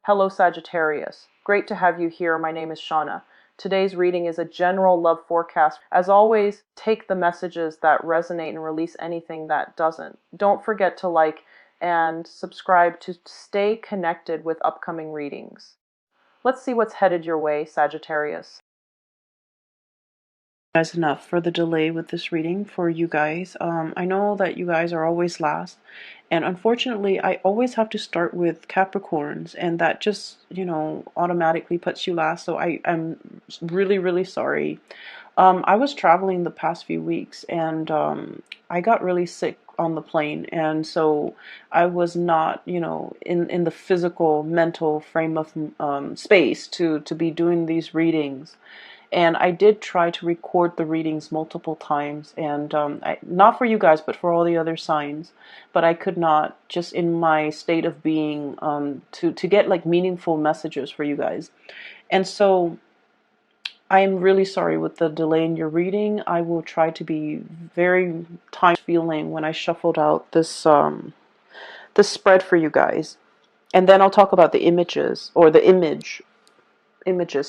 Hello Sagittarius. Great to have you here. My name is Shauna. Today's reading is a general love forecast. As always, take the messages that resonate and release anything that doesn't. Don't forget to like and subscribe to stay connected with upcoming readings. Let's see what's headed your way, Sagittarius. Guys, enough for the delay with this reading for you guys. I know that you guys are always last, and unfortunately I always have to start with Capricorns, and that just automatically puts you last. So I'm really sorry. I was traveling the past few weeks, and I got really sick on the plane, and so I was not in the physical mental frame of space to be doing these readings. And I did try to record the readings multiple times, and not for you guys, but for all the other signs. But I could not, just in my state of being, to get like meaningful messages for you guys. And so I am really sorry with the delay in your reading. I will try to be very time feeling when I shuffled out this spread for you guys. And then I'll talk about the images, or the images.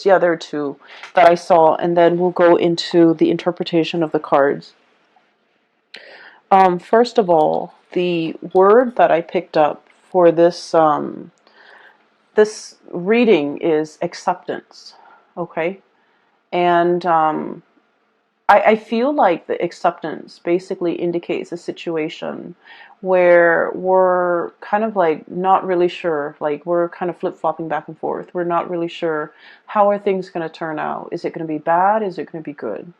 Yeah, there are two that I saw, and then we'll go into the interpretation of the cards. First of all, the word that I picked up for this reading is acceptance. Okay, and I feel like the acceptance basically indicates a situation where we're kind of like not really sure, like we're kind of flip-flopping back and forth. We're not really sure, how are things going to turn out? Is it going to be bad? Is it going to be good?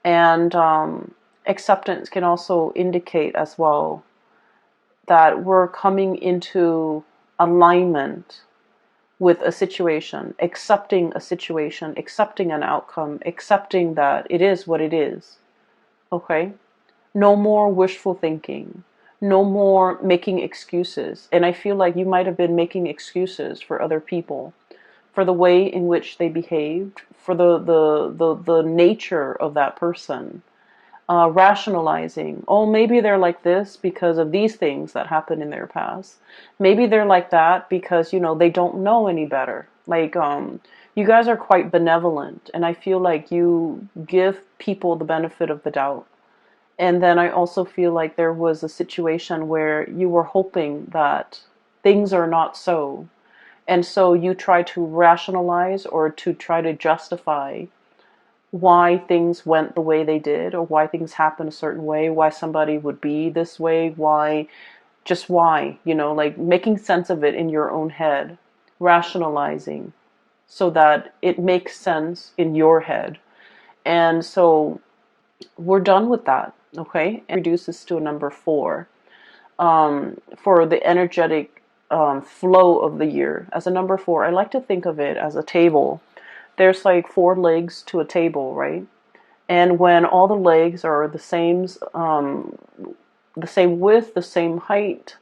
And acceptance can also indicate as well that we're coming into alignment with a situation, accepting an outcome, accepting that it is what it is. Okay? No more wishful thinking. No more making excuses. And I feel like you might have been making excuses for other people, for the way in which they behaved, for the nature of that person. Rationalizing, oh, maybe they're like this because of these things that happened in their past. Maybe they're like that because, they don't know any better. Like, you guys are quite benevolent, and I feel like you give people the benefit of the doubt. And then I also feel like there was a situation where you were hoping that things are not so. And so you try to rationalize or to try to justify why things went the way they did, or why things happened a certain way, why somebody would be this way, why, like making sense of it in your own head, rationalizing so that it makes sense in your head. And so we're done with that, okay? And reduces to a number 4 for the energetic flow of the year. As a number 4, I like to think of it as a table. There's like 4 legs to a table, right? And when all the legs are the same width, the same height,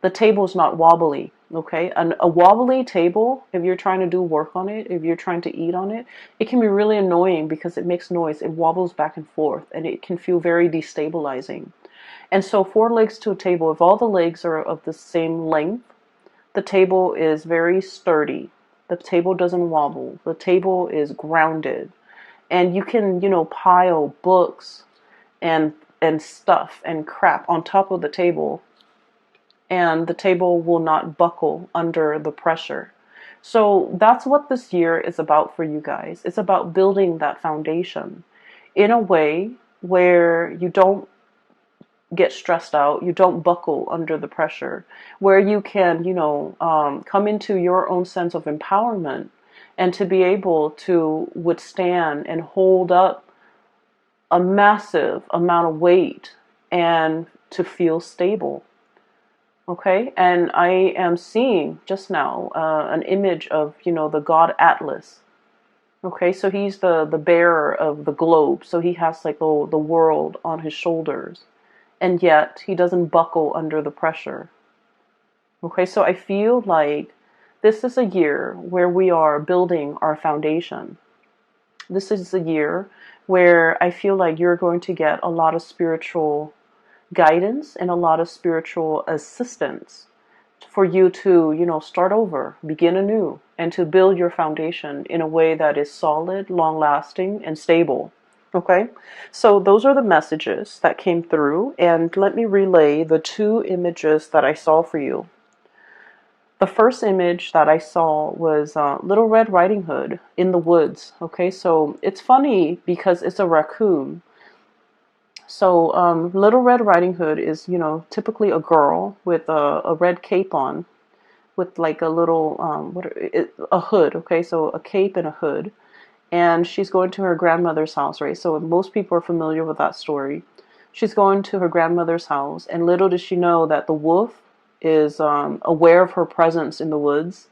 the table is not wobbly, okay? And a wobbly table, if you're trying to do work on it, if you're trying to eat on it, it can be really annoying because it makes noise. It wobbles back and forth, and it can feel very destabilizing. And so 4 legs to a table, if all the legs are of the same length, the table is very sturdy. The table doesn't wobble. The table is grounded. And you can, pile books and stuff and crap on top of the table, and the table will not buckle under the pressure. So that's what this year is about for you guys. It's about building that foundation in a way where you don't get stressed out, you don't buckle under the pressure, where you can, come into your own sense of empowerment, and to be able to withstand and hold up a massive amount of weight and to feel stable. Okay, and I am seeing just now an image of, the god Atlas. Okay, so he's the bearer of the globe, so he has like the world on his shoulders, and yet he doesn't buckle under the pressure. Okay, so I feel like this is a year where we are building our foundation. This is a year where I feel like you're going to get a lot of spiritual guidance and a lot of spiritual assistance for you to, start over, begin anew, and to build your foundation in a way that is solid, long lasting, and stable. Okay, so those are the messages that came through, and let me relay the two images that I saw for you. The first image that I saw was Little Red Riding Hood in the woods. Okay, so it's funny because it's a raccoon. So Little Red Riding Hood is, typically a girl with a red cape on, with like a little a hood. Okay, so a cape and a hood, and she's going to her grandmother's house, right? So most people are familiar with that story. She's going to her grandmother's house, and little does she know that the wolf is aware of her presence in the woods,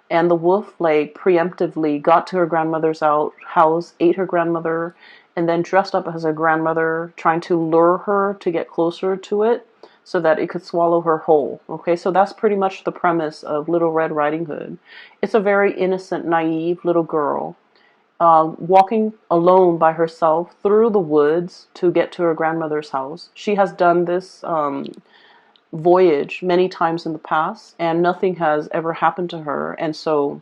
and the wolf like preemptively got to her grandmother's house, ate her grandmother, and then dressed up as her grandmother, trying to lure her to get closer to it so that it could swallow her whole. Okay, so that's pretty much the premise of Little Red Riding Hood. It's a very innocent, naive little girl walking alone by herself through the woods to get to her grandmother's house. She has done this voyage many times in the past, and nothing has ever happened to her, and so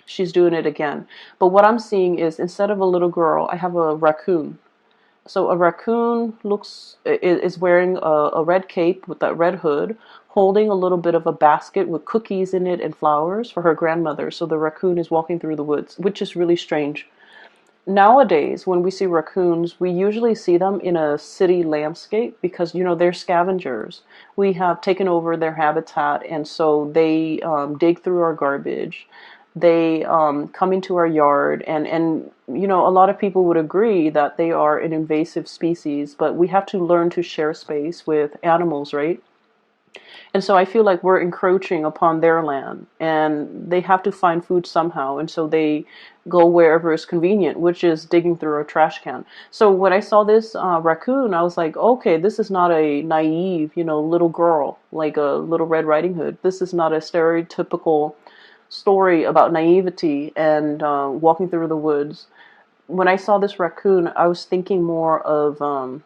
she's doing it again. But what I'm seeing is, instead of a little girl, I have a raccoon. So a raccoon is wearing a red cape with that red hood, holding a little bit of a basket with cookies in it and flowers for her grandmother. So the raccoon is walking through the woods, which is really strange. Nowadays, when we see raccoons, we usually see them in a city landscape because, they're scavengers. We have taken over their habitat, and so they dig through our garbage. They come into our yard, and a lot of people would agree that they are an invasive species, but we have to learn to share space with animals, right? And so I feel like we're encroaching upon their land, and they have to find food somehow, and so they go wherever is convenient, which is digging through a trash can. So when I saw this raccoon, I was like, okay, this is not a naive, little girl, like a Little Red Riding Hood. This is not a stereotypical story about naivety and walking through the woods. When I saw this raccoon, I was thinking more of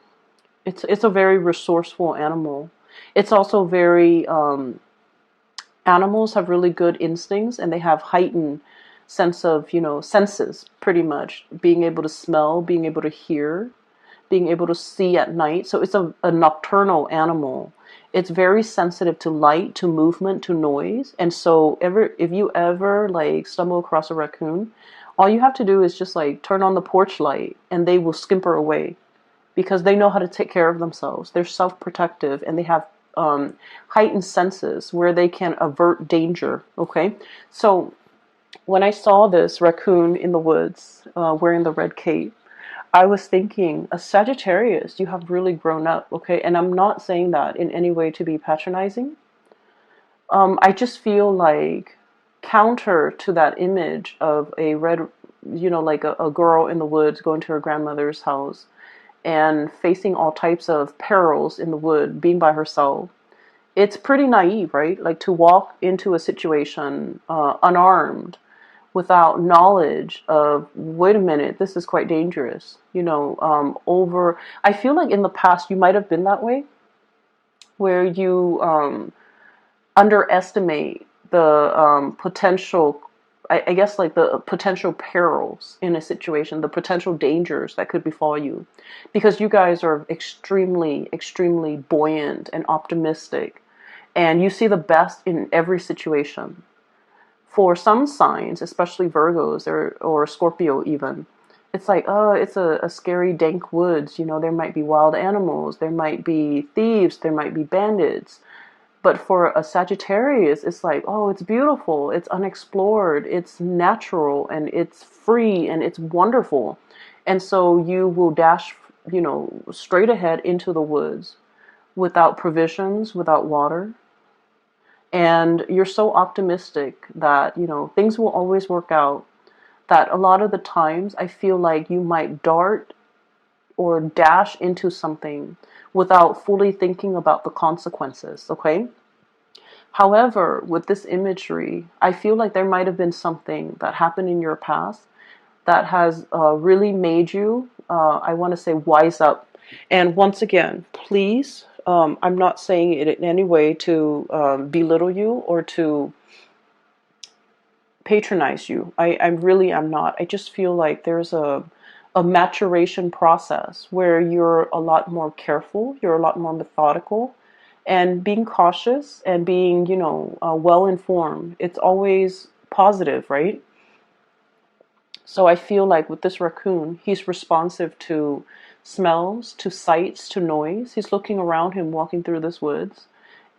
it's a very resourceful animal. It's also very animals have really good instincts, and they have heightened sense of senses, pretty much being able to smell, being able to hear, being able to see at night. So it's a nocturnal animal. It's very sensitive to light, to movement, to noise. And so if you ever like stumble across a raccoon, all you have to do is just like turn on the porch light, and they will scamper away because they know how to take care of themselves. They're self-protective, and they have heightened senses where they can avert danger. Okay, so when I saw this raccoon in the woods wearing the red cape, I was thinking, a Sagittarius, you have really grown up, okay? And I'm not saying that in any way to be patronizing. I just feel like, counter to that image of a red, like a girl in the woods going to her grandmother's house and facing all types of perils in the wood, being by herself, it's pretty naive, right? Like to walk into a situation unarmed, without knowledge of, wait a minute, this is quite dangerous. I feel like in the past you might have been that way, where you underestimate the potential, I guess, like the potential perils in a situation, the potential dangers that could befall you, because you guys are extremely, extremely buoyant and optimistic, and you see the best in every situation. For some signs, especially Virgos or Scorpio even, it's like, oh, it's a scary, dank woods. There might be wild animals, there might be thieves, there might be bandits. But for a Sagittarius, it's like, oh, it's beautiful, it's unexplored, it's natural, and it's free, and it's wonderful. And so you will dash, straight ahead into the woods without provisions, without water. And you're so optimistic that, things will always work out, that a lot of the times I feel like you might dart or dash into something without fully thinking about the consequences, okay? However, with this imagery, I feel like there might have been something that happened in your past that has really made you, I want to say, wise up. And once again, please I'm not saying it in any way to belittle you or to patronize you. I really am not. I just feel like there's a maturation process where you're a lot more careful, you're a lot more methodical, and being cautious and being, well informed. It's always positive, right? So I feel like with this raccoon, he's responsive to smells, to sights, to noise. He's looking around him walking through this woods,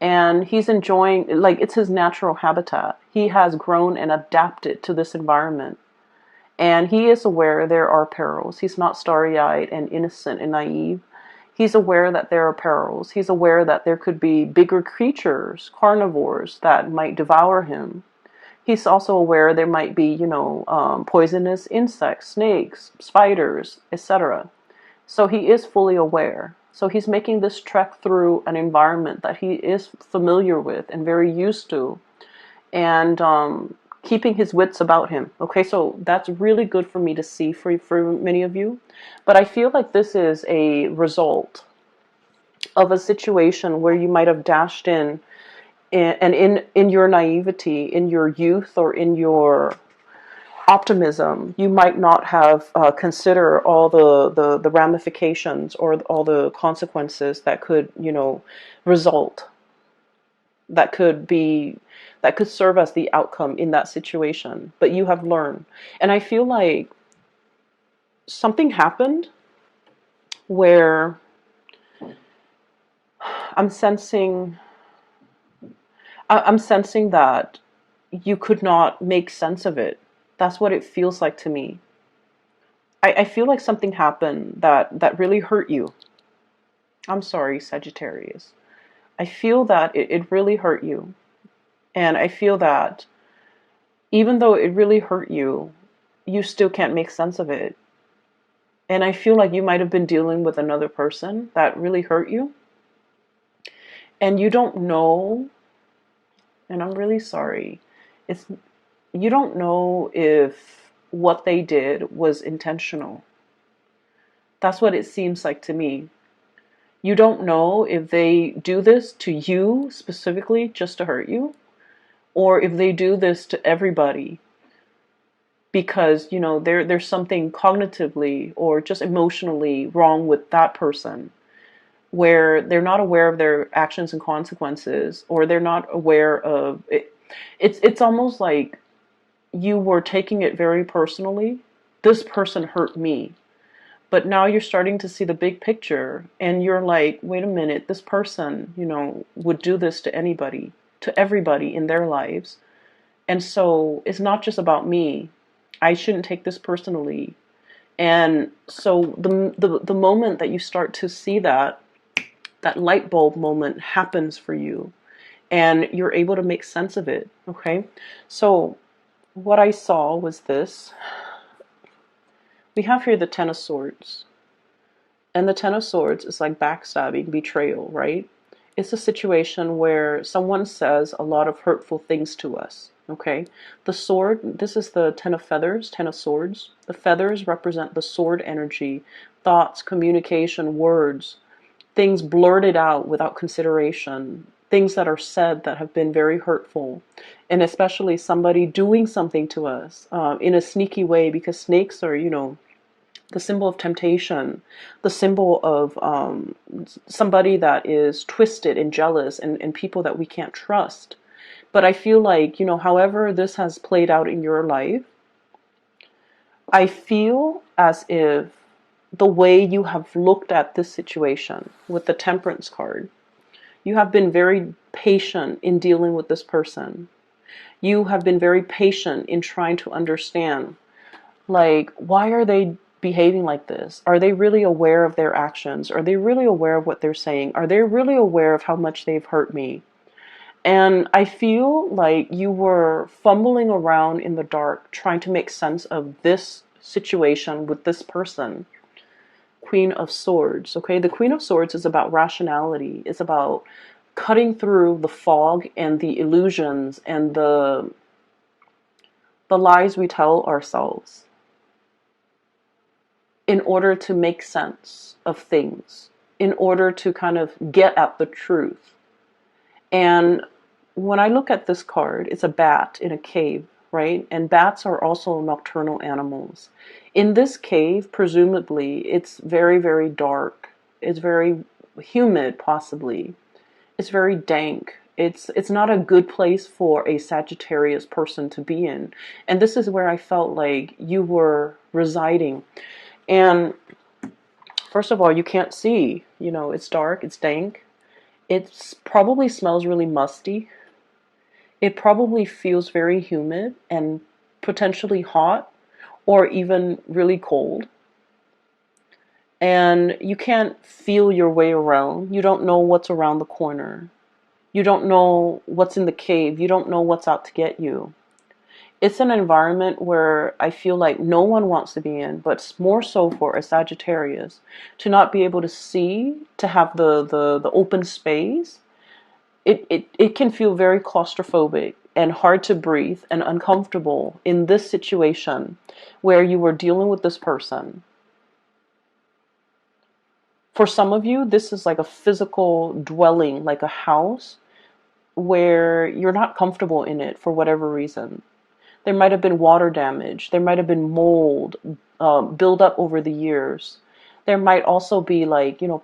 and he's enjoying, like, it's his natural habitat. He has grown and adapted to this environment. And he is aware there are perils. He's not starry-eyed and innocent and naive. He's aware that there are perils. He's aware that there could be bigger creatures, carnivores, that might devour him. He's also aware there might be, poisonous insects, snakes, spiders, etc. So he is fully aware. So he's making this trek through an environment that he is familiar with and very used to, and keeping his wits about him. Okay, so that's really good for me to see for many of you. But I feel like this is a result of a situation where you might have dashed in, and in your naivety, in your youth, or in your optimism, you might not have considered all the ramifications or all the consequences that could, result, that could be, that could serve as the outcome in that situation. But you have learned. And I feel like something happened where I'm sensing I'm sensing that you could not make sense of it. That's what it feels like to me. I feel like something happened that really hurt you. I'm sorry, Sagittarius. I feel that it really hurt you. And I feel that even though it really hurt you, you still can't make sense of it. And I feel like you might have been dealing with another person that really hurt you. And you don't know, and I'm really sorry, it's you don't know if what they did was intentional. That's what it seems like to me. You don't know if they do this to you specifically just to hurt you, or if they do this to everybody because, there's something cognitively or just emotionally wrong with that person, where they're not aware of their actions and consequences, or they're not aware of it. It's almost like you were taking it very personally. This person hurt me. But now you're starting to see the big picture, and you're like, wait a minute, this person, would do this to anybody, to everybody in their lives. And so it's not just about me. I shouldn't take this personally. And so the moment that you start to see that light bulb moment happens for you, and you're able to make sense of it. Okay. So what I saw was this. We have here the Ten of Swords. And the Ten of Swords is like backstabbing, betrayal, right? It's a situation where someone says a lot of hurtful things to us, okay? The sword, this is the Ten of Feathers, Ten of Swords. The feathers represent the sword energy, thoughts, communication, words, things blurted out without consideration, things that are said that have been very hurtful, and especially somebody doing something to us in a sneaky way, because snakes are, the symbol of temptation, the symbol of somebody that is twisted and jealous, and people that we can't trust. But I feel like, however this has played out in your life, I feel as if the way you have looked at this situation with the Temperance card, you have been very patient in dealing with this person. You have been very patient in trying to understand, like, why are they behaving like this? Are they really aware of their actions? Are they really aware of what they're saying? Are they really aware of how much they've hurt me? And I feel like you were fumbling around in the dark trying to make sense of this situation with this person. Queen of Swords, okay? The Queen of Swords is about rationality. It's about cutting through the fog and the illusions and the lies we tell ourselves in order to make sense of things in order to kind of get at the truth. And when I look at this card, it's a bat in a cave, right? And bats are also nocturnal animals. In this cave, presumably, it's very, very dark. It's very humid, possibly. It's very dank. It's not a good place for a Sagittarius person to be in. And this is where I felt like you were residing. And first of all, you can't see. It's dark, it's dank. It probably smells really musty. It probably feels very humid and potentially hot or even really cold. And you can't feel your way around. You don't know what's around the corner. You don't know what's in the cave. You don't know what's out to get you. It's an environment where I feel like no one wants to be in, but more so for a Sagittarius to not be able to see, to have the open space. It can feel very claustrophobic and hard to breathe and uncomfortable in this situation where you were dealing with this person. For some of you, this is like a physical dwelling, like a house, where you're not comfortable in it for whatever reason. There might have been water damage. There might have been mold build up over the years. There might also be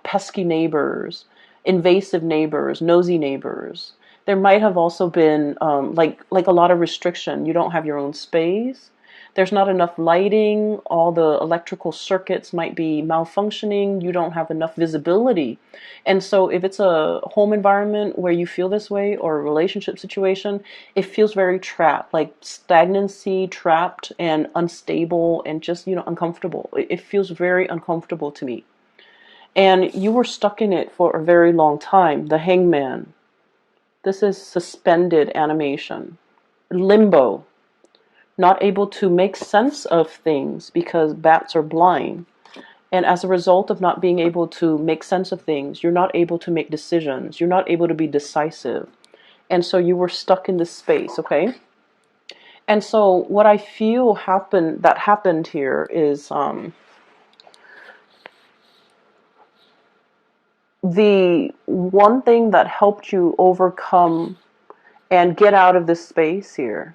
pesky neighbors, invasive neighbors, nosy neighbors. There might have also been like a lot of restriction. You don't have your own space. There's not enough lighting. All the electrical circuits might be malfunctioning. You don't have enough visibility. And so if it's a home environment where you feel this way, or a relationship situation, it feels very trapped, like stagnancy, trapped and unstable and just, uncomfortable. It feels very uncomfortable to me. And you were stuck in it for a very long time. The Hangman. This is suspended animation. Limbo. Not able to make sense of things because bats are blind. And as a result of not being able to make sense of things, you're not able to make decisions. You're not able to be decisive. And so you were stuck in this space, okay? And so what I feel happened here is the one thing that helped you overcome and get out of this space here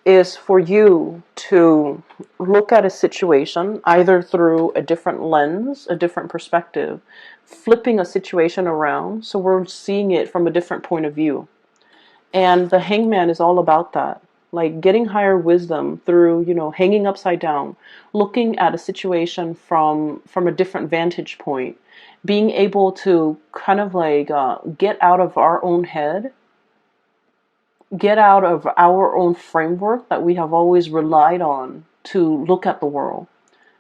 is for you to look at a situation either through a different lens, a different perspective, flipping a situation around so we're seeing it from a different point of view. And the Hangman is all about that. Like getting higher wisdom through, hanging upside down, looking at a situation from a different vantage point, being able to kind of get out of our own head, get out of our own framework that we have always relied on to look at the world.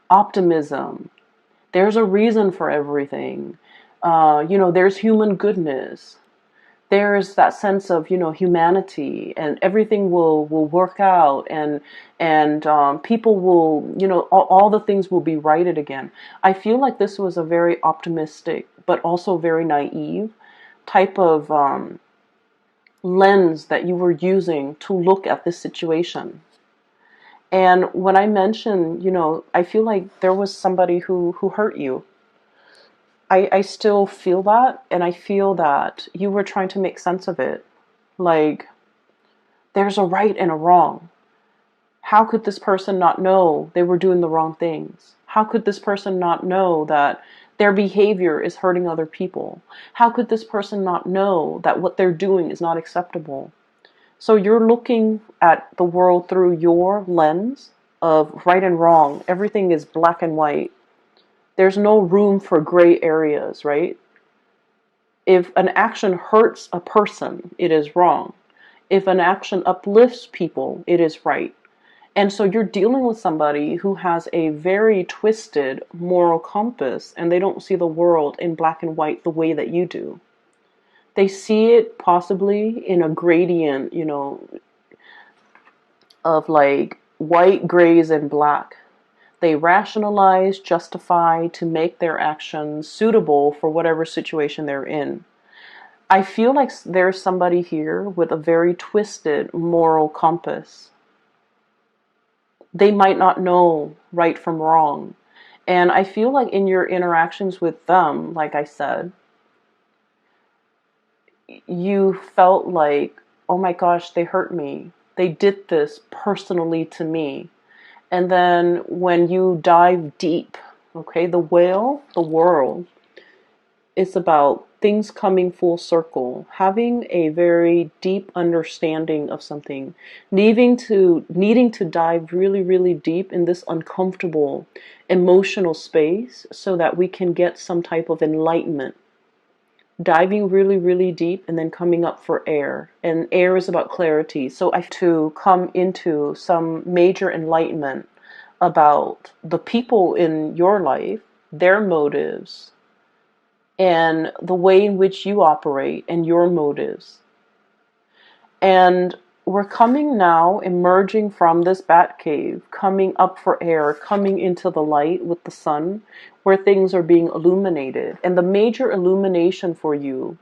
Optimism. There's a reason for everything. There's human goodness. There's that sense of, humanity, and everything will work out, and people will, all the things will be righted again. I feel like this was a very optimistic, but also very naive type of lens that you were using to look at this situation. And when I mentioned, I feel like there was somebody who hurt you. I still feel that, and I feel that you were trying to make sense of it. Like, there's a right and a wrong. How could this person not know they were doing the wrong things? How could this person not know that their behavior is hurting other people? How could this person not know that what they're doing is not acceptable? So you're looking at the world through your lens of right and wrong. Everything is black and white. There's no room for gray areas, right? If an action hurts a person, it is wrong. If an action uplifts people, it is right. And so you're dealing with somebody who has a very twisted moral compass, and they don't see the world in black and white the way that you do. They see it possibly in a gradient, of like white, grays, and black. They rationalize, justify to make their actions suitable for whatever situation they're in. I feel like there's somebody here with a very twisted moral compass. They might not know right from wrong. And I feel like in your interactions with them, like I said, you felt like, oh my gosh, they hurt me. They did this personally to me. And then when you dive deep, okay, the whale, the world, is about things coming full circle, having a very deep understanding of something, needing to dive really, really deep in this uncomfortable emotional space so that we can get some type of enlightenment. Diving really, really deep and then coming up for air. And air is about clarity. So I have to come into some major enlightenment about the people in your life, their motives, and the way in which you operate and your motives. And we're coming now, emerging from this bat cave, coming up for air, coming into the light with the sun, where things are being illuminated. And the major illumination for you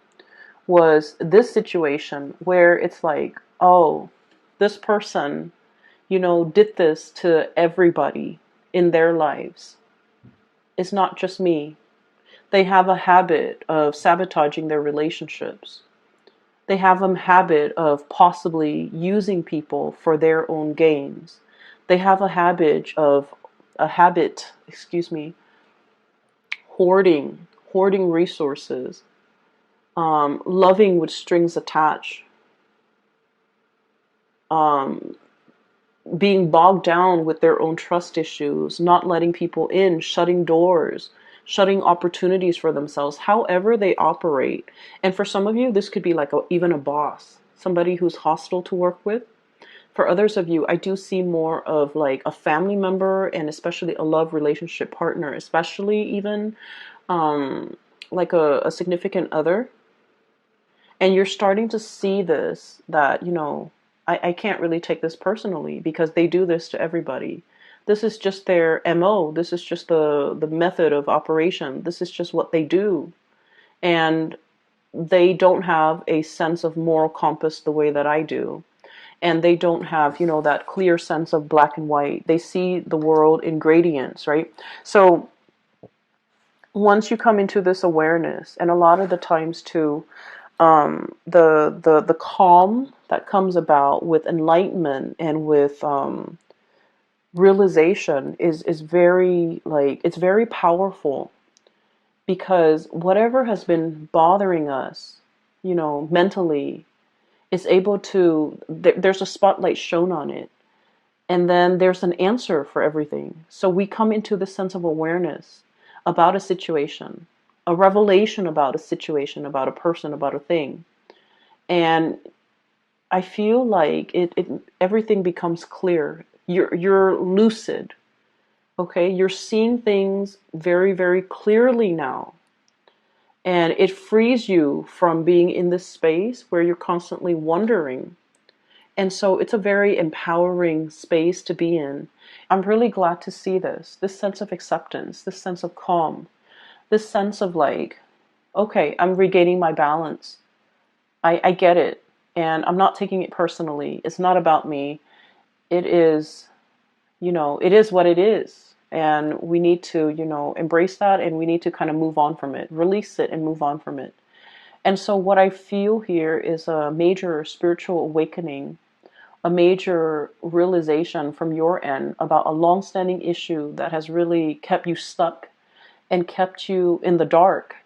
was this situation where it's like, oh, this person, did this to everybody in their lives. It's not just me. They have a habit of sabotaging their relationships. They have a habit of possibly using people for their own gains. They have a habit, hoarding resources, loving with strings attached, um, being bogged down with their own trust issues, not letting people in, shutting doors, shutting opportunities for themselves, however they operate. And for some of you, this could be like even a boss, somebody who's hostile to work with. For others of you, I do see more of like a family member and especially a love relationship partner, especially even like a significant other. And you're starting to see this, that, I can't really take this personally because they do this to everybody. This is just their MO. This is just the method of operation. This is just what they do. And they don't have a sense of moral compass the way that I do. And they don't have, that clear sense of black and white. They see the world in gradients, right? So once you come into this awareness, and a lot of the times too, the calm that comes about with enlightenment and with realization is very, like, it's very powerful, because whatever has been bothering us, mentally, is able to, there's a spotlight shown on it, and then there's an answer for everything. So we come into this sense of awareness about a situation, a revelation about a situation, about a person, about a thing. And I feel like everything becomes clear. You're lucid. Okay? You're seeing things very, very clearly now. And it frees you from being in this space where you're constantly wondering. And so it's a very empowering space to be in. I'm really glad to see this sense of acceptance, this sense of calm, this sense of like, okay, I'm regaining my balance. I get it. And I'm not taking it personally. It's not about me. It is, it is what it is. And we need to, embrace that, and we need to kind of move on from it, release it and move on from it. And so what I feel here is a major spiritual awakening, a major realization from your end about a long-standing issue that has really kept you stuck and kept you in the dark.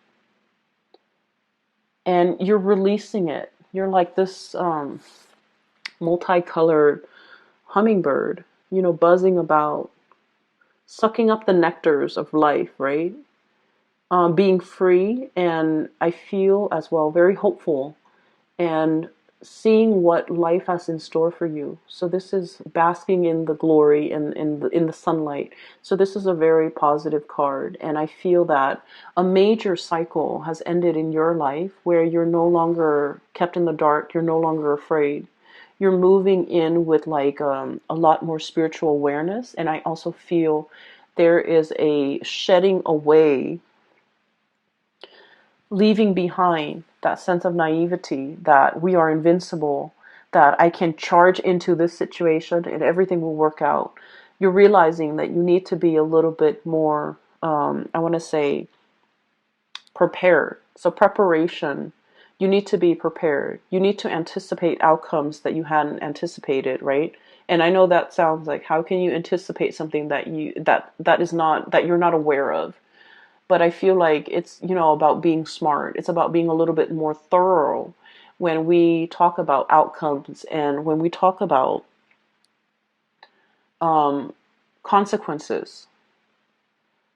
And you're releasing it. You're like this multicolored hummingbird, buzzing about, sucking up the nectars of life, right? Being free, and I feel as well very hopeful, and seeing what life has in store for you. So this is basking in the glory and in the sunlight. So this is a very positive card, and I feel that a major cycle has ended in your life where you're no longer kept in the dark. You're no longer afraid. You're moving in with like a lot more spiritual awareness, and I also feel there is a shedding away, leaving behind that sense of naivety that we are invincible, that I can charge into this situation and everything will work out. You're realizing that you need to be a little bit more I want to say, prepared. So preparation, you need to be prepared. You need to anticipate outcomes that you hadn't anticipated, right? And I know that sounds like, how can you anticipate something that you're not aware of? But I feel like it's, about being smart. It's about being a little bit more thorough when we talk about outcomes and when we talk about um, consequences.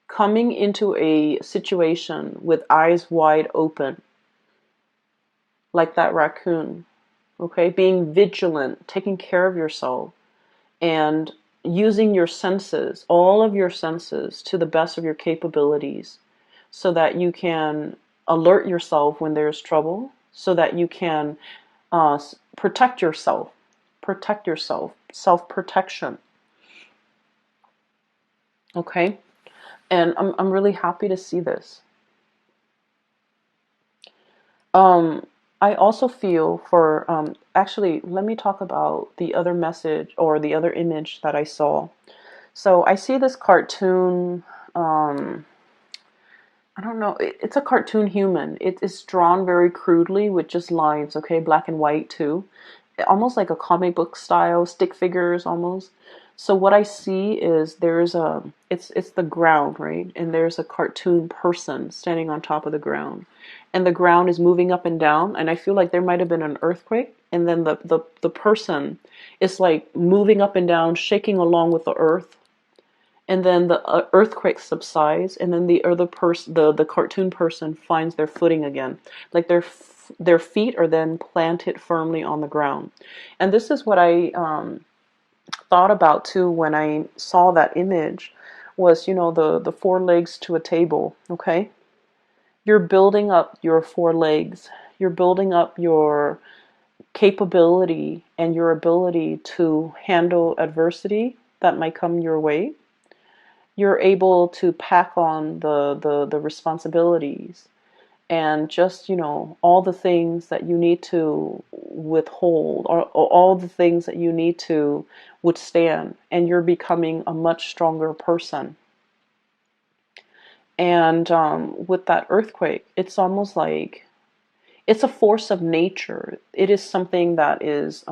Coming into a situation with eyes wide open, like that raccoon, okay? Being vigilant, taking care of yourself, and using your senses, all of your senses, to the best of your capabilities, so that you can alert yourself when there's trouble, so that you can protect yourself, self-protection, okay? And I'm really happy to see this. I also feel for, actually, let me talk about the other message or the other image that I saw. So I see this cartoon, I don't know, it's a cartoon human. It is drawn very crudely with just lines, okay, black and white too. Almost like a comic book style, stick figures almost. So what I see is it's the ground, right? And there's a cartoon person standing on top of the ground. And the ground is moving up and down, and I feel like there might have been an earthquake, and then the person is like moving up and down, shaking along with the earth. And then the earthquake subsides, and then the other person, the cartoon person, finds their footing again. Like their feet are then planted firmly on the ground. And this is what I thought about too when I saw that image, was, the four legs to a table, okay? You're building up your four legs. You're building up your capability and your ability to handle adversity that might come your way. You're able to pack on the responsibilities and just, all the things that you need to withhold, or all the things that you need to withstand, and you're becoming a much stronger person. And with that earthquake, it's almost like it's a force of nature. It is something that is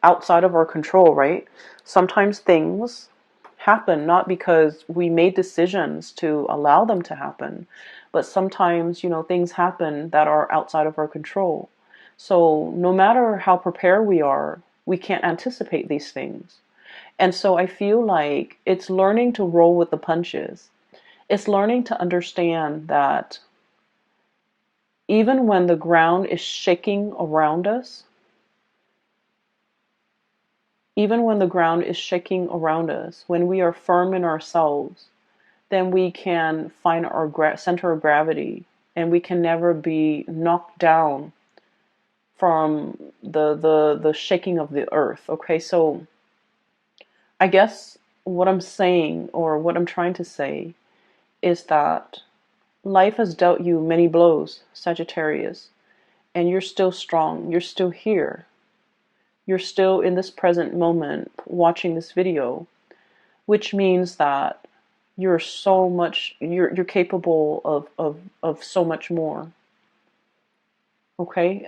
outside of our control, right? Sometimes things happen not because we made decisions to allow them to happen, but sometimes, things happen that are outside of our control. So no matter how prepared we are, we can't anticipate these things. And so I feel like it's learning to roll with the punches. It's learning to understand that even when the ground is shaking around us, even when the ground is shaking around us, when we are firm in ourselves, then we can find our center of gravity, and we can never be knocked down from the shaking of the earth. Okay, so I guess what I'm saying, or what I'm trying to say, is that life has dealt you many blows, Sagittarius, and you're still strong. You're still here. You're still in this present moment watching this video, which means that you're capable of so much more. Okay?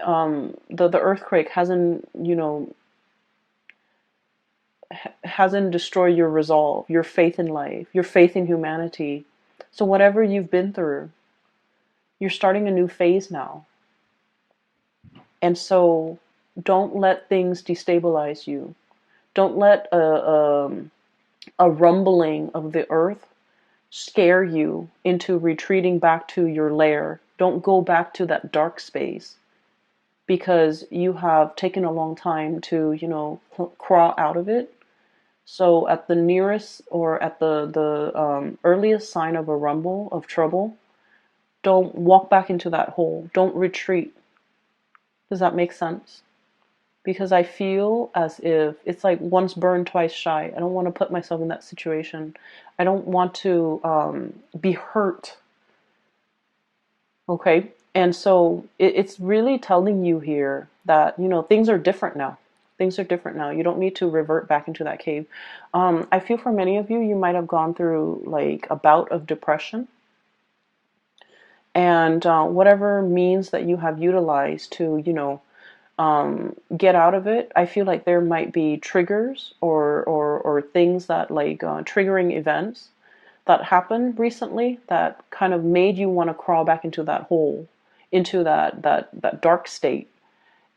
The earthquake hasn't destroyed your resolve, your faith in life, your faith in humanity. So whatever you've been through, you're starting a new phase now. And so don't let things destabilize you. Don't let a rumbling of the earth scare you into retreating back to your lair. Don't go back to that dark space, because you have taken a long time to, crawl out of it. So at the nearest, or at the earliest sign of a rumble of trouble, don't walk back into that hole. Don't retreat. Does that make sense? Because I feel as if it's like once burned, twice shy. I don't want to put myself in that situation. I don't want to be hurt. Okay? And so it's really telling you here that, things are different now. Things are different now. You don't need to revert back into that cave. I feel for many of you, you might have gone through like a bout of depression, and whatever means that you have utilized to, get out of it. I feel like there might be triggers or things that like triggering events that happened recently that kind of made you want to crawl back into that hole, into that dark state.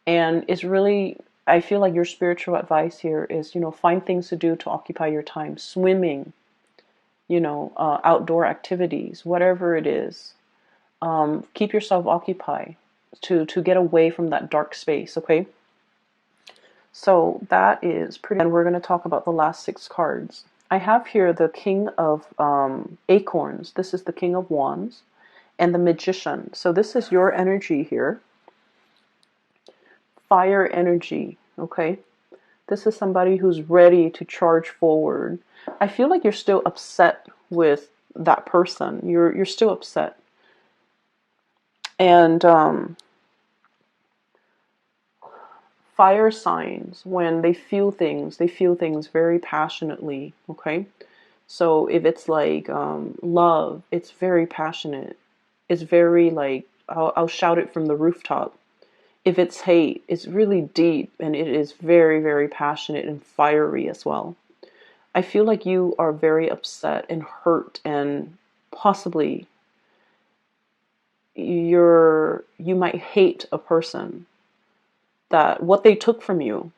And it's really, I feel like your spiritual advice here is, find things to do to occupy your time. Swimming, outdoor activities, whatever it is. Keep yourself occupied to get away from that dark space, okay? So that is pretty, and we're going to talk about the last 6 cards. I have here the King of Acorns. This is the King of Wands and the Magician. So this is your energy here. Fire energy, okay? This is somebody who's ready to charge forward. I feel like you're still upset with that person. You're still upset. And fire signs, when they feel things very passionately, okay? So if it's like love, it's very passionate. It's very like, I'll shout it from the rooftop. If it's hate, it's really deep, and it is very, very passionate and fiery as well. I feel like you are very upset and hurt, and possibly you might hate a person, that what they took from you.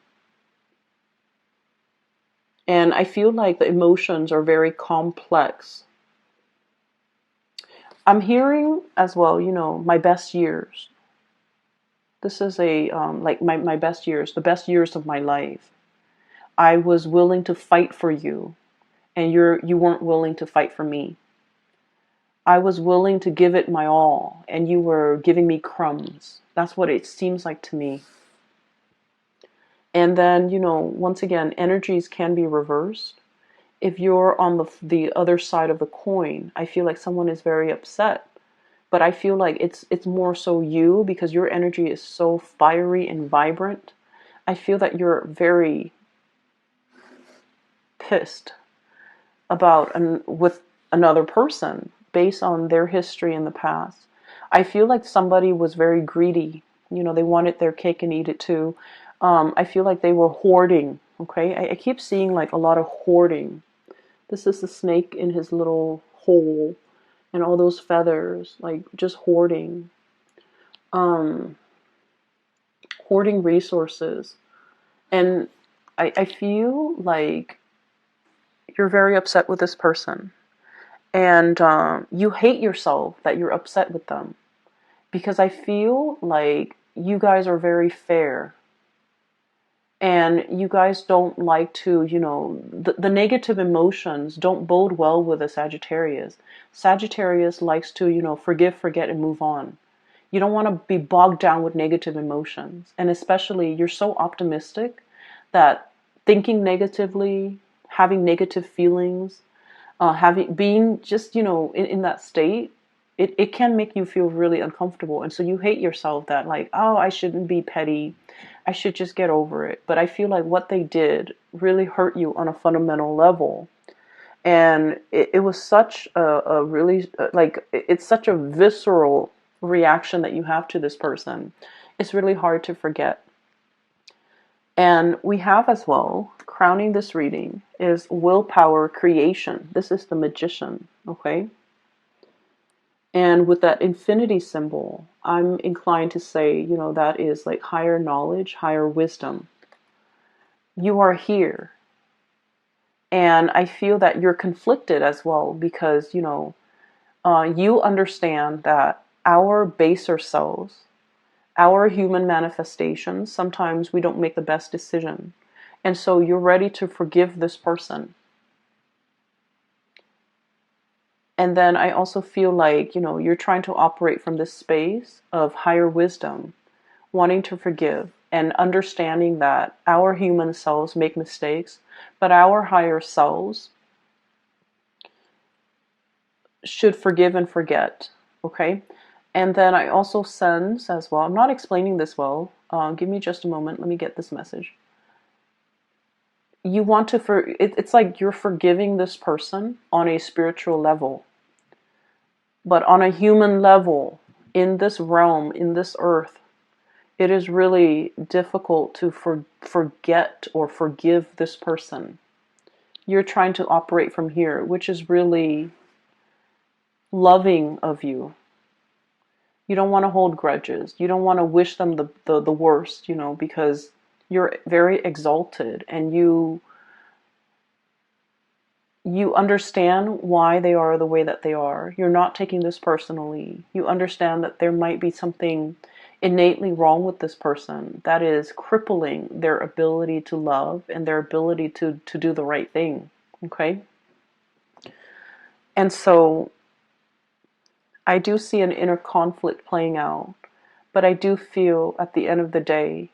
And I feel like the emotions are very complex. I'm hearing as well, my best years. This is a like my best years, the best years of my life. I was willing to fight for you, and you weren't willing to fight for me. I was willing to give it my all, and you were giving me crumbs. That's what it seems like to me. And then, once again, energies can be reversed. If you're on the other side of the coin, I feel like someone is very upset. But I feel like it's more so you, because your energy is so fiery and vibrant. I feel that you're very pissed about with another person based on their history in the past. I feel like somebody was very greedy. They wanted their cake and eat it too. I feel like they were hoarding. Okay, I keep seeing like a lot of hoarding. This is the snake in his little hole, and all those feathers, like just hoarding. Hoarding resources. And I feel like you're very upset with this person. And you hate yourself that you're upset with them. Because I feel like you guys are very fair. And you guys don't like to, the negative emotions don't bode well with a Sagittarius. Sagittarius likes to, forgive, forget, and move on. You don't want to be bogged down with negative emotions. And especially, you're so optimistic that thinking negatively, having negative feelings, being just, in that state, it can make you feel really uncomfortable. And so you hate yourself that like, oh, I shouldn't be petty. I should just get over it. But I feel like what they did really hurt you on a fundamental level. And it was such a really, like, it's such a visceral reaction that you have to this person. It's really hard to forget. And we have as well, crowning this reading, is willpower creation. This is the Magician, okay? And with that infinity symbol, I'm inclined to say, that is like higher knowledge, higher wisdom. You are here. And I feel that you're conflicted as well because, you understand that our baser selves, our human manifestations, sometimes we don't make the best decision. And so you're ready to forgive this person. And then I also feel like, you're trying to operate from this space of higher wisdom, wanting to forgive and understanding that our human selves make mistakes, but our higher selves should forgive and forget. Okay? And then I also sense as well, I'm not explaining this well. Give me just a moment. Let me get this message. you want to, it's like you're forgiving this person on a spiritual level. But on a human level, in this realm, in this earth, it is really difficult to forget or forgive this person. You're trying to operate from here, which is really loving of you. You don't want to hold grudges. You don't want to wish them the worst, because you're very exalted and you understand why they are the way that they are. You're not taking this personally. You understand that there might be something innately wrong with this person that is crippling their ability to love and their ability to do the right thing. Okay? And so I do see an inner conflict playing out, but I do feel at the end of the day,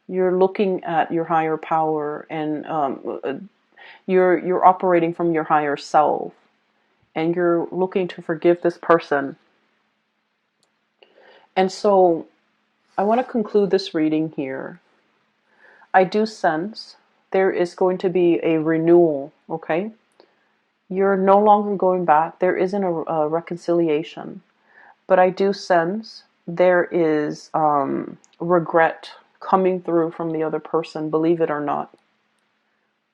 you're looking at your higher power and you're operating from your higher self, and you're looking to forgive this person. And so I want to conclude this reading here. I do sense there is going to be a renewal, okay? You're no longer going back. There isn't a reconciliation. But I do sense there is regret coming through from the other person, believe it or not.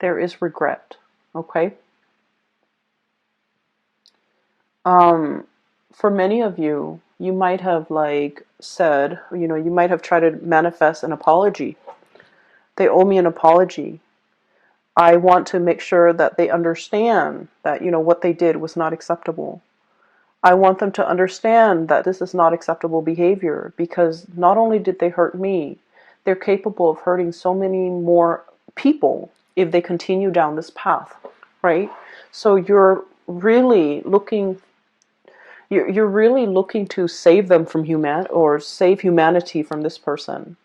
There is regret, okay? For many of you, you might have said, you might have tried to manifest an apology. They owe me an apology. I want to make sure that they understand that, what they did was not acceptable. I want them to understand that this is not acceptable behavior, because not only did they hurt me, they're capable of hurting so many more people if they continue down this path, right? So you're really looking to save them from or save humanity from this person.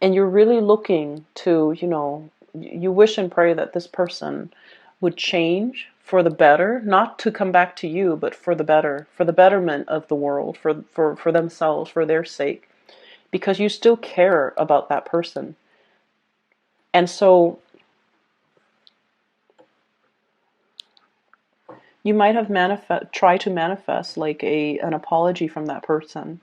And you're really looking to, you wish and pray that this person would change for the better, not to come back to you, but for the better, for the betterment of the world, for themselves, for their sake, because you still care about that person. And so you might have try to manifest an apology from that person.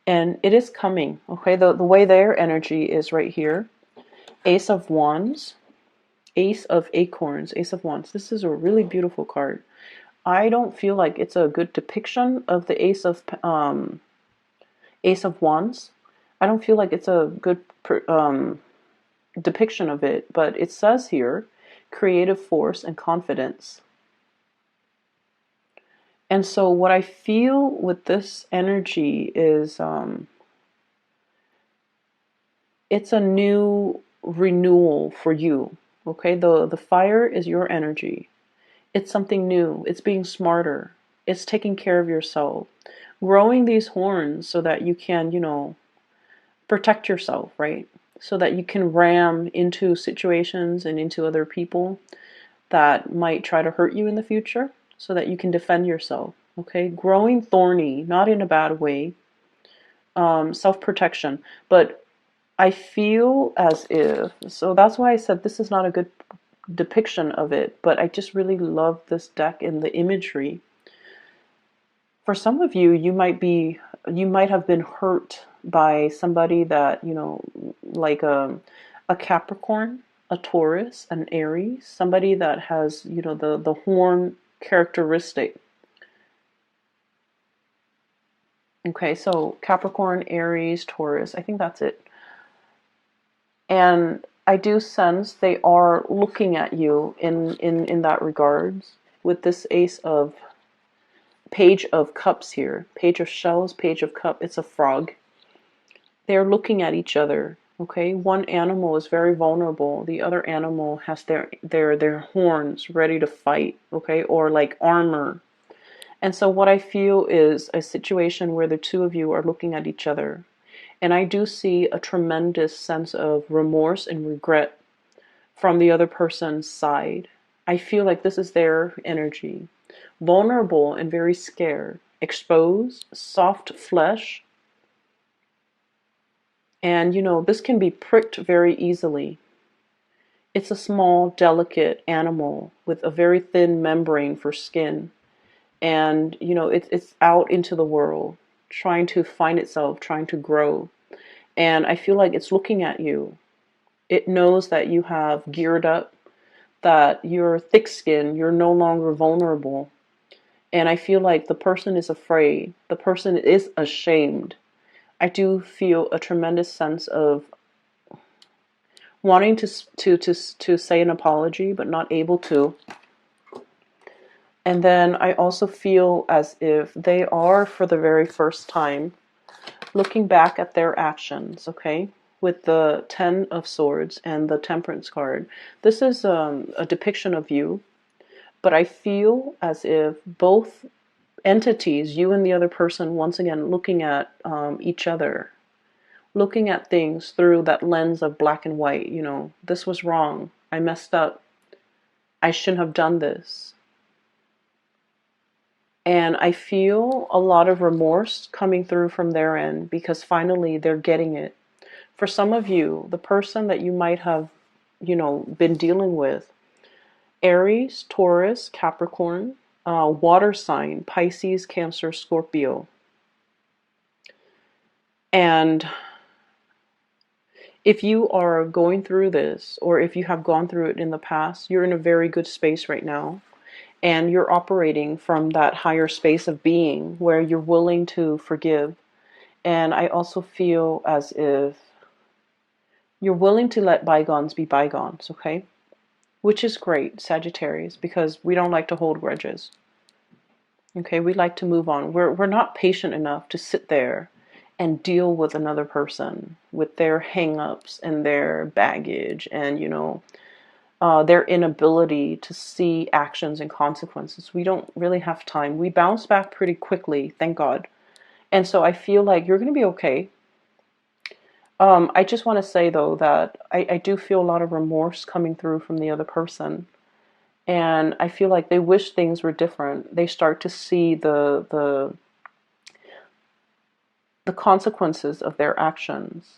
And it is coming, okay? The way their energy is right here. Ace of Wands, Ace of Acorns, Ace of Wands. This is a really beautiful card. I don't feel like it's a good depiction of the Ace of Wands. I don't feel like it's a good depiction of it, but it says here, creative force and confidence. And so what I feel with this energy is it's a new renewal for you. Okay, the fire is your energy. It's something new. It's being smarter. It's taking care of yourself. Growing these horns so that you can, protect yourself, right? So that you can ram into situations and into other people that might try to hurt you in the future, so that you can defend yourself, okay? Growing thorny, not in a bad way, self-protection. But I feel as if, so that's why I said this is not a good depiction of it, but I just really love this deck and the imagery. For some of you, you might have been hurt by somebody that, like a Capricorn, a Taurus, an Aries, somebody that has, the horn characteristic. Okay, so Capricorn, Aries, Taurus, I think that's it. And I do sense they are looking at you in that regards with this Page of Cups here. Page of Shells, Page of Cup. It's a frog. They're looking at each other. Okay, one animal is very vulnerable. The other animal has their horns ready to fight. Okay, or like armor. And so what I feel is a situation where the two of you are looking at each other. And I do see a tremendous sense of remorse and regret from the other person's side. I feel like this is their energy. Vulnerable and very scared. Exposed, soft flesh. And, this can be pricked very easily. It's a small, delicate animal with a very thin membrane for skin. And, it's out into the world, trying to find itself, trying to grow. And I feel like it's looking at you. It knows that you have geared up, that you're thick skinned, you're no longer vulnerable. And I feel like the person is afraid, the person is ashamed. I do feel a tremendous sense of wanting to say an apology, but not able to. And then I also feel as if they are, for the very first time, looking back at their actions, okay? With the Ten of Swords and the Temperance card. This is a depiction of you, but I feel as if both entities, you and the other person, once again, looking at each other, looking at things through that lens of black and white. This was wrong. I messed up. I shouldn't have done this. And I feel a lot of remorse coming through from their end because finally they're getting it. For some of you, the person that you might have, been dealing with, Aries, Taurus, Capricorn, water sign, Pisces, Cancer, Scorpio. And if you are going through this, or if you have gone through it in the past, you're in a very good space right now. And you're operating from that higher space of being where you're willing to forgive. And I also feel as if you're willing to let bygones be bygones, okay? Which is great, Sagittarius, because we don't like to hold grudges. Okay, we like to move on. We're not patient enough to sit there and deal with another person with their hang-ups and their baggage and, their inability to see actions and consequences. We don't really have time. We bounce back pretty quickly, thank God. And so I feel like you're going to be okay. I just want to say, though, that I do feel a lot of remorse coming through from the other person. And I feel like they wish things were different. They start to see the consequences of their actions.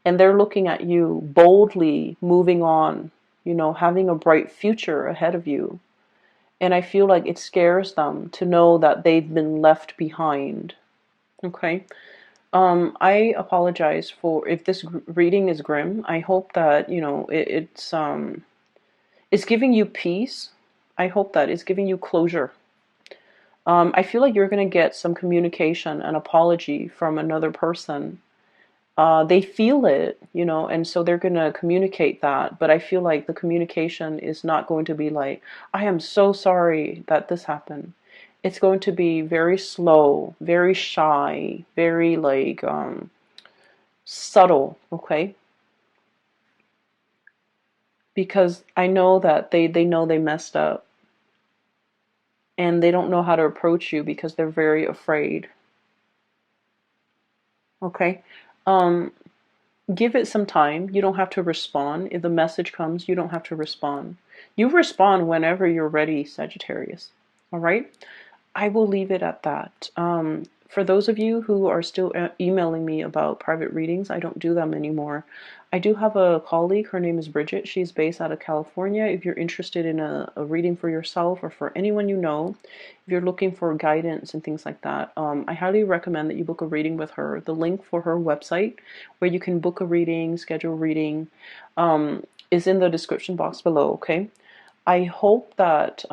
And they're looking at you boldly moving on, having a bright future ahead of you. And I feel like it scares them to know that they've been left behind. Okay? I apologize for if this reading is grim. I hope that, it's giving you peace. I hope that it's giving you closure. I feel like you're going to get some communication, an apology from another person. They feel it, and so they're going to communicate that. But I feel like the communication is not going to be like, I am so sorry that this happened. It's going to be very slow, very shy, very subtle, okay? Because I know that they know they messed up. And they don't know how to approach you because they're very afraid. Okay? Um, Give it some time. You don't have to respond. If the message comes, you don't have to respond. You respond whenever you're ready, Sagittarius. All right? I will leave it at that. For those of you who are still emailing me about private readings, I don't do them anymore. I do have a colleague. Her name is Bridget. She's based out of California. If you're interested in a reading for yourself or for anyone you know, if you're looking for guidance and things like that, I highly recommend that you book a reading with her. The link for her website where you can book a reading, schedule a reading, is in the description box below, okay? I hope that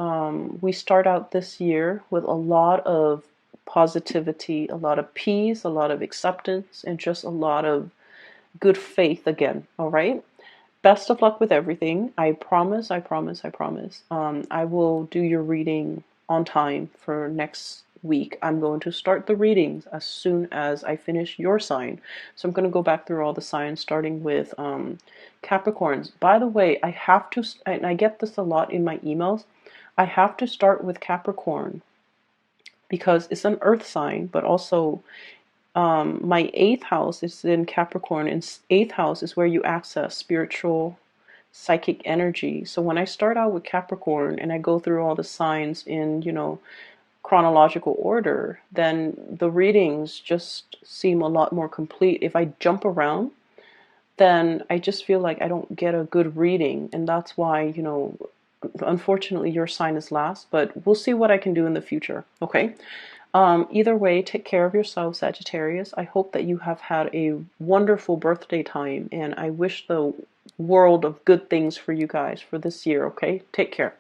we start out this year with a lot of positivity, a lot of peace, a lot of acceptance, and just a lot of good faith again. All right? Best of luck with everything. I promise, I promise, I promise. I will do your reading on time for next week. I'm going to start the readings as soon as I finish your sign. So I'm going to go back through all the signs, starting with Capricorns. By the way, I have to, and I get this a lot in my emails, I have to start with Capricorn because it's an earth sign, but also my 8th house is in Capricorn, and 8th house is where you access spiritual, psychic energy. So when I start out with Capricorn and I go through all the signs in, chronological order, then the readings just seem a lot more complete. If I jump around, then I just feel like I don't get a good reading. And that's why, you know, unfortunately your sign is last, but we'll see what I can do in the future. Okay. Either way, take care of yourself, Sagittarius. I hope that you have had a wonderful birthday time, and I wish the world of good things for you guys for this year. Okay. Take care.